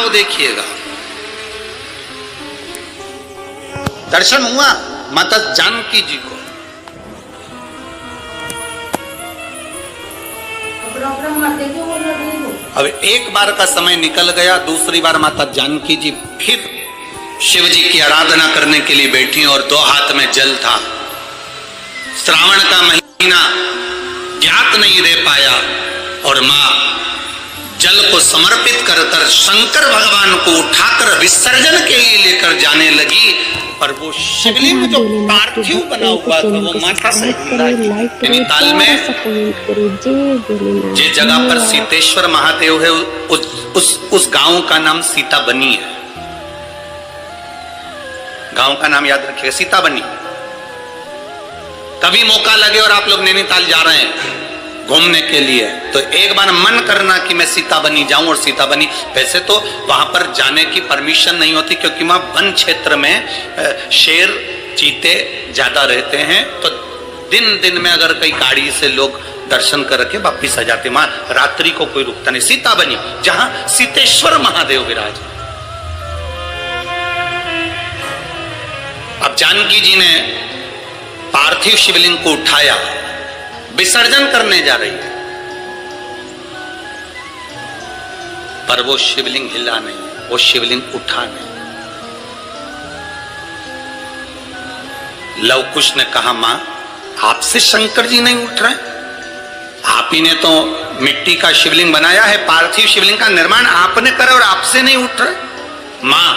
भाव देखिएगा। दर्शन हुआ माता जानकी जी को। अब एक बार का समय निकल गया, दूसरी बार माता जानकी जी फिर शिव जी की आराधना करने के लिए बैठी और दो हाथ में जल था। श्रावण का महीना ज्ञात नहीं रह पाया और मां जल को समर्पित कर शंकर भगवान को उठाकर विसर्जन के लिए लेकर जाने लगी। और वो शिवलिंग जो पार्थिव बना हुआ था वो माता से नैनीताल में जिस जगह पर सीतेश्वर महादेव है उस गांव का नाम सीताबनी है। गांव का नाम याद रखिएगा, सीताबनी। कभी मौका लगे और आप लोग नैनीताल जा रहे हैं घूमने के लिए तो एक बार मन करना कि मैं सीताबनी जाऊं। और सीताबनी वैसे तो वहां पर जाने की परमिशन नहीं होती क्योंकि वहां वन क्षेत्र में शेर चीते ज्यादा रहते हैं, तो दिन दिन में अगर कई गाड़ी से लोग दर्शन करके वापिस आ जाते, वहां रात्रि को कोई रुकता नहीं। सीताबनी जहां सीतेश्वर महादेव विराज। अब जानकी जी ने पार्थिव शिवलिंग को उठाया, विसर्जन करने जा रही है, पर वो शिवलिंग हिला नहीं, वो शिवलिंग उठा नहीं। लव कुश ने कहा मां आपसे शंकर जी नहीं उठ रहे, आप ही ने तो मिट्टी का शिवलिंग बनाया है, पार्थिव शिवलिंग का निर्माण आपने करा और आपसे नहीं उठ रहे। मां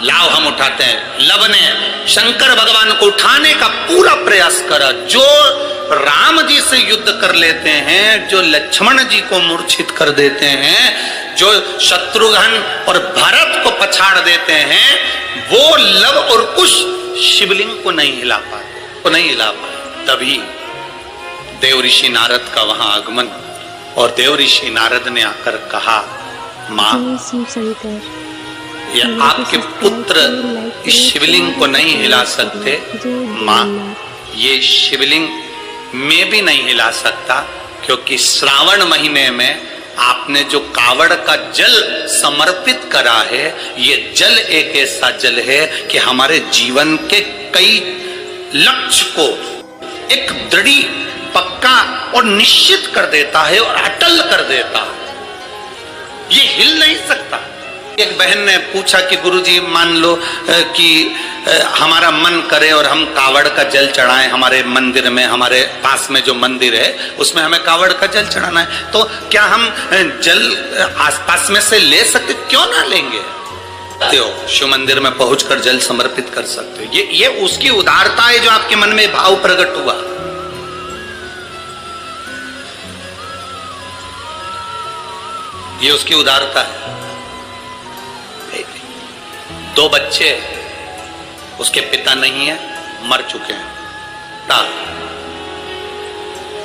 लाओ हम उठाते हैं। लव ने शंकर भगवान को उठाने का पूरा प्रयास करा। जो राम जी से युद्ध कर लेते हैं, जो लक्ष्मण जी को मूर्छित कर देते हैं, जो शत्रुघ्न और भरत को पछाड़ देते हैं, वो लव और कुश शिवलिंग को नहीं हिला पाए। तभी देव ऋषि नारद का वहां आगमन और देव ऋषि नारद ने आकर कहा मां ये आपके पुत्र इस शिवलिंग को नहीं हिला सकते। मां ये शिवलिंग मैं भी नहीं हिला सकता क्योंकि श्रावण महीने में आपने जो कावड़ का जल समर्पित करा है, ये जल एक ऐसा जल है कि हमारे जीवन के कई लक्ष्य को एक दृढ़ पक्का और निश्चित कर देता है और अटल कर देता है, ये हिल नहीं सकता। एक बहन ने पूछा कि गुरुजी मान लो कि हमारा मन करे और हम कावड़ का जल चढ़ाएं, हमारे मंदिर में, हमारे पास में जो मंदिर है उसमें हमें कावड़ का जल चढ़ाना है, तो क्या हम जल आसपास में से ले सकते? क्यों ना लेंगे, शिव मंदिर में पहुंचकर जल समर्पित कर सकते हो। ये उसकी उदारता है जो आपके मन में भाव प्रकट हुआ। ये उसकी उदारता है। दो बच्चे, उसके पिता नहीं है, मर चुके हैं।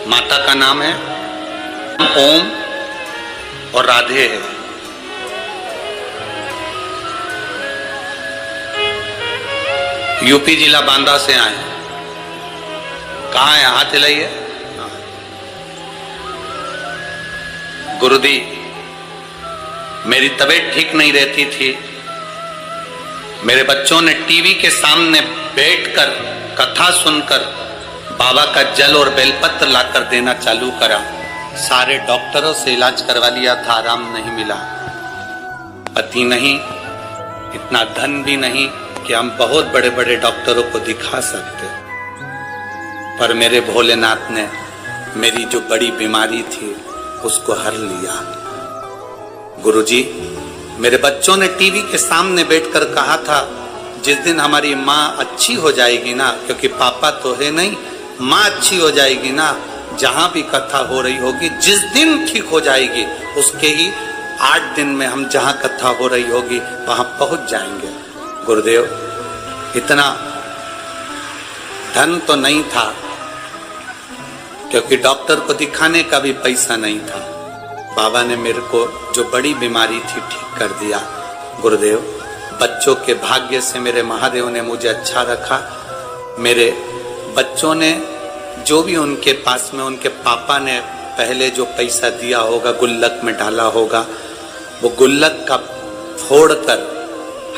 माता का नाम है ओम और राधे है। यूपी जिला बांदा से आए। कहाँ है? हाथ हिलाइए। गुरुदी मेरी तबीयत ठीक नहीं रहती थी, मेरे बच्चों ने टीवी के सामने बैठकर कथा सुनकर बाबा का जल और बेलपत्र लाकर देना चालू करा। सारे डॉक्टरों से इलाज करवा लिया था, आराम नहीं मिला। पति नहीं, इतना धन भी नहीं कि हम बहुत बड़े बड़े डॉक्टरों को दिखा सकते, पर मेरे भोलेनाथ ने मेरी जो बड़ी बीमारी थी उसको हर लिया। गुरुजी मेरे बच्चों ने टीवी के सामने बैठकर कहा था जिस दिन हमारी माँ अच्छी हो जाएगी ना, क्योंकि पापा तो है नहीं, माँ अच्छी हो जाएगी ना, जहां भी कथा हो रही होगी, जिस दिन ठीक हो जाएगी उसके ही 8 दिन में हम जहां कथा हो रही होगी वहां पहुंच जाएंगे। गुरुदेव इतना धन तो नहीं था क्योंकि डॉक्टर को दिखाने का भी पैसा नहीं था। बाबा ने मेरे को जो बड़ी बीमारी थी ठीक कर दिया। गुरुदेव बच्चों के भाग्य से मेरे महादेव ने मुझे अच्छा रखा। मेरे बच्चों ने जो भी उनके पास में उनके पापा ने पहले जो पैसा दिया होगा, गुल्लक में डाला होगा, वो गुल्लक का फोड़कर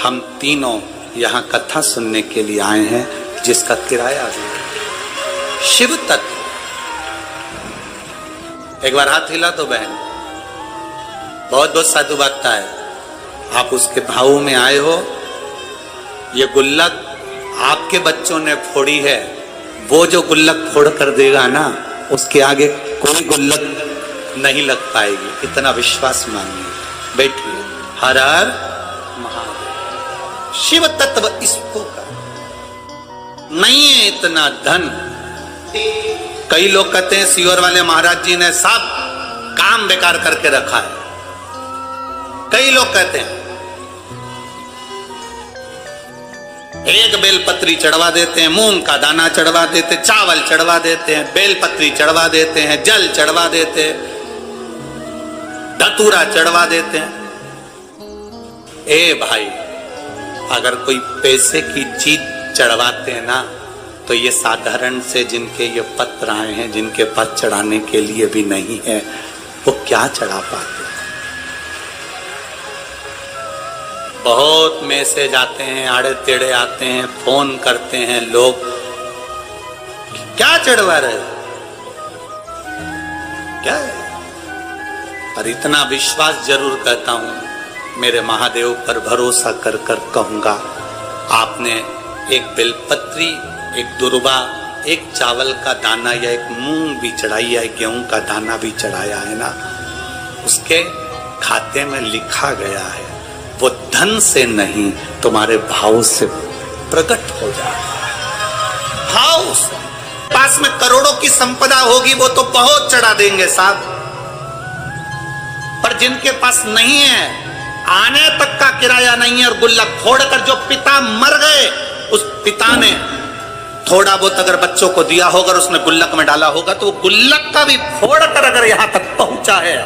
हम तीनों यहाँ कथा सुनने के लिए आए हैं, जिसका किराया भी शिव तत्व। एक बार हाथ हिला तो बहन, बहुत बहुत साधुवादता है। आप उसके भाव में आए हो। ये गुल्लक आपके बच्चों ने फोड़ी है, वो जो गुल्लक फोड़ कर देगा ना, उसके आगे कोई गुल्लक नहीं लग पाएगी, इतना विश्वास मानिए। बैठिए। हर हर महादेव। शिव तत्व इसको का नहीं है इतना धन। कई लोग कहते हैं सीहोर वाले महाराज जी ने सब काम बेकार करके रखा है। कई लोग कहते हैं एक बेलपत्री चढ़वा देते हैं, मूंग का दाना चढ़वा देते, चावल चढ़वा देते हैं, बेलपत्री चढ़वा देते हैं, जल चढ़वा देते हैं, धतूरा चढ़वा देते हैं। ए भाई, अगर कोई पैसे की चीज चढ़वाते हैं ना, तो ये साधारण से जिनके ये पत्र आए हैं, जिनके पास चढ़ाने के लिए भी नहीं है, वो क्या चढ़ा पाते। बहुत मैसेज आते हैं, आड़े टेढ़े आते हैं, फोन करते हैं लोग, क्या चढ़वा रहे हो, क्या है? पर इतना विश्वास जरूर कहता हूं, मेरे महादेव पर भरोसा कर कर कहूंगा, आपने एक बेलपत्री, एक दुर्वा, एक चावल का दाना या एक मूंग भी चढ़ाई या एक गेहूं का दाना भी चढ़ाया है ना, उसके खाते में लिखा गया है, वो धन से नहीं तुम्हारे भाव से प्रकट हो जाएगा। भाव से। पास में करोड़ों की संपदा होगी, वो तो बहुत चढ़ा देंगे साहब, पर जिनके पास नहीं है, आने तक का किराया नहीं है, और गुल्लक फोड़कर जो पिता मर गए, उस पिता ने थोड़ा बहुत अगर बच्चों को दिया होगा, उसने गुल्लक में डाला होगा, तो वो गुल्लक का भी फोड़कर अगर यहां तक पहुंचा है,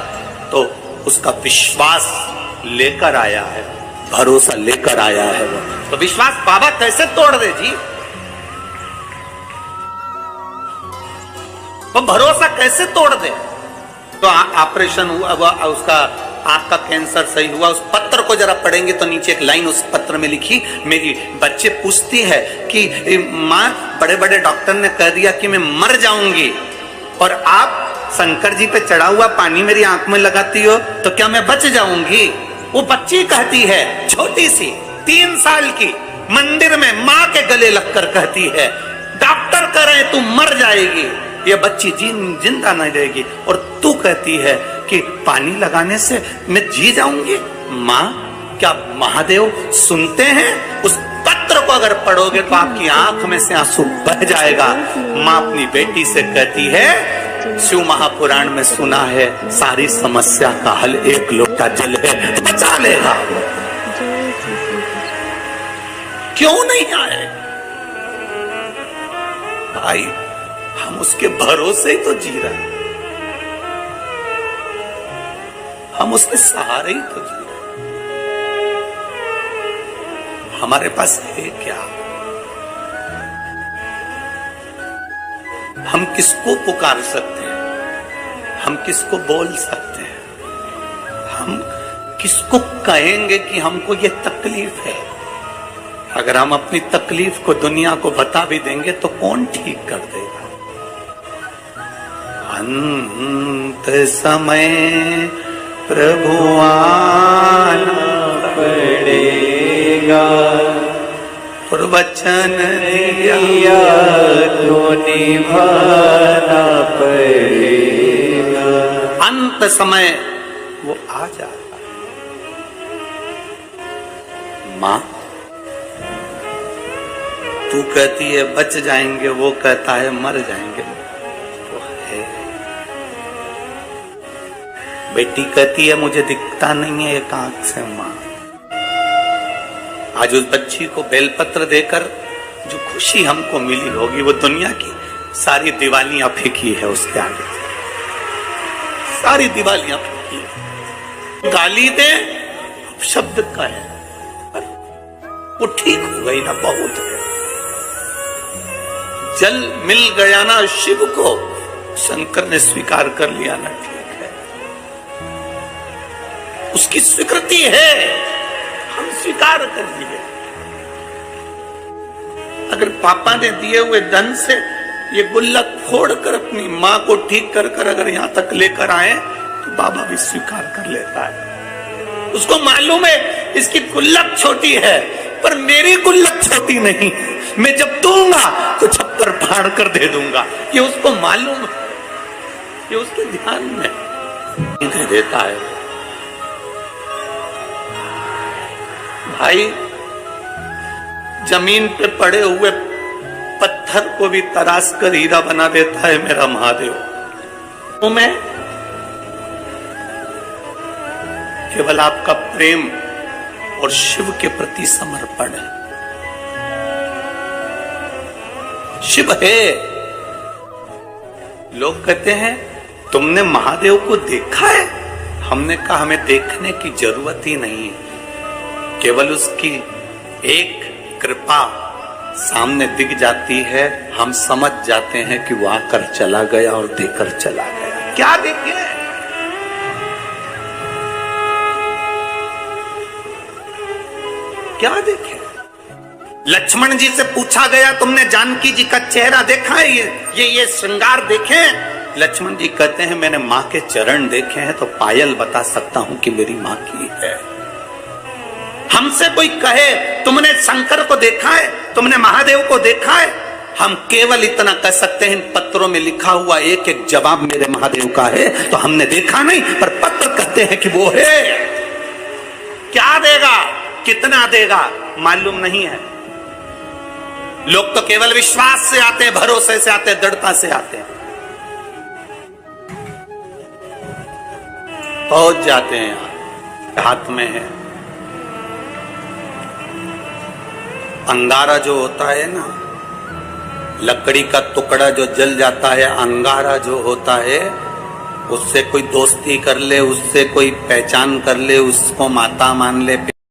तो उसका विश्वास लेकर आया है, भरोसा लेकर आया है वो। तो विश्वास बाबा कैसे तोड़ दे जी? वो भरोसा कैसे तोड़ दे? तो ऑपरेशन हुआ, उसका आंख का कैंसर सही हुआ, उस पत्र को जरा पढ़ेंगे तो नीचे एक लाइन उस पत्र में लिखी, मेरी बच्चे पूछती है कि माँ, बड़े बड़े डॉक्टर ने कह दिया कि मैं मर जाऊंगी, और आप शंकर जी पे चढ़ा हुआ पानी मेरी आंख में लगाती हो, तो क्या मैं बच जाऊंगी? वो बच्ची कहती है, छोटी सी 3 साल की, मंदिर में माँ के गले लगकर कहती है, डॉक्टर कह रहे तू मर जाएगी, ये बच्ची जिंदा नहीं रहेगी, और तू कहती है कि पानी लगाने से मैं जी जाऊंगी। माँ, क्या महादेव सुनते हैं? उस पत्र को अगर पढ़ोगे तो आपकी आंख में से आंसू बह जाएगा। माँ अपनी बेटी से कहती है, शिव महापुराण में सुना है, सारी समस्या का हल एक लोटा जल है, बचा लेगा। क्यों नहीं आए भाई? हम उसके भरोसे ही तो जी रहे हैं, हम उसके सहारे ही तो जी रहे हैं। हमारे पास है क्या? हम किसको पुकार सकते हैं? हम किसको बोल सकते हैं? हम किसको कहेंगे कि हमको ये तकलीफ है? अगर हम अपनी तकलीफ को दुनिया को बता भी देंगे तो कौन ठीक कर देगा? अंत समय प्रभु आना पड़ेगा, वचन दिया तो निभाना पड़ेगा। अंत समय वो आ जाएगा। माँ, तू कहती है बच जाएंगे, वो कहता है मर जाएंगे, तो है। बेटी कहती है मुझे दिखता नहीं है एक आंख से। माँ, आज उस बच्ची को बेलपत्र देकर जो खुशी हमको मिली होगी, वो दुनिया की सारी दिवालियां फीकी है उसके आगे। सारी दिवालियां फीकी है। गाली दे शब्द का है, पर वो ठीक हो गई ना, बहुत है। जल मिल गया ना शिव को, शंकर ने स्वीकार कर लिया ना, ठीक है, उसकी स्वीकृति है। स्वीकार कर लिए। अगर पापा ने दिए हुए धन से ये गुल्लक फोड़कर अपनी मां को ठीक कर कर अगर यहां तक लेकर आए तो बाबा भी स्वीकार कर लेता है। उसको मालूम है इसकी गुल्लक छोटी है, पर मेरी गुल्लक छोटी नहीं, मैं जब दूंगा तो छप्पर फाड़ कर दे दूंगा। ये उसको मालूम है, ये उसके ध्यान में दे देता है। भाई जमीन पे पड़े हुए पत्थर को भी तराश कर हीरा बना देता है मेरा महादेव। तो मैं केवल आपका प्रेम और शिव के प्रति समर्पण है। शिव है। लोग कहते हैं तुमने महादेव को देखा है? हमने कहा हमें देखने की जरूरत ही नहीं है, केवल उसकी एक कृपा सामने दिख जाती है, हम समझ जाते हैं कि वो आकर चला गया और देकर चला गया। क्या देखे? क्या देखे? लक्ष्मण जी से पूछा गया तुमने जानकी जी का चेहरा देखा है? ये श्रृंगार देखे? लक्ष्मण जी कहते हैं मैंने मां के चरण देखे हैं तो पायल बता सकता हूं कि मेरी मां की है। हमसे कोई कहे तुमने शंकर को देखा है, तुमने महादेव को देखा है, हम केवल इतना कह सकते हैं इन पत्रों में लिखा हुआ एक एक जवाब मेरे महादेव का है। तो हमने देखा नहीं, पर पत्र कहते हैं कि वो है। क्या देगा, कितना देगा मालूम नहीं है। लोग तो केवल विश्वास से आते हैं, भरोसे से आते हैं, दृढ़ता से आते हैं, पहुंच जाते हैं। यहाँ हाथ में है अंगारा जो होता है ना, लकड़ी का टुकड़ा जो जल जाता है, अंगारा जो होता है, उससे कोई दोस्ती कर ले, उससे कोई पहचान कर ले, उसको माता मान ले,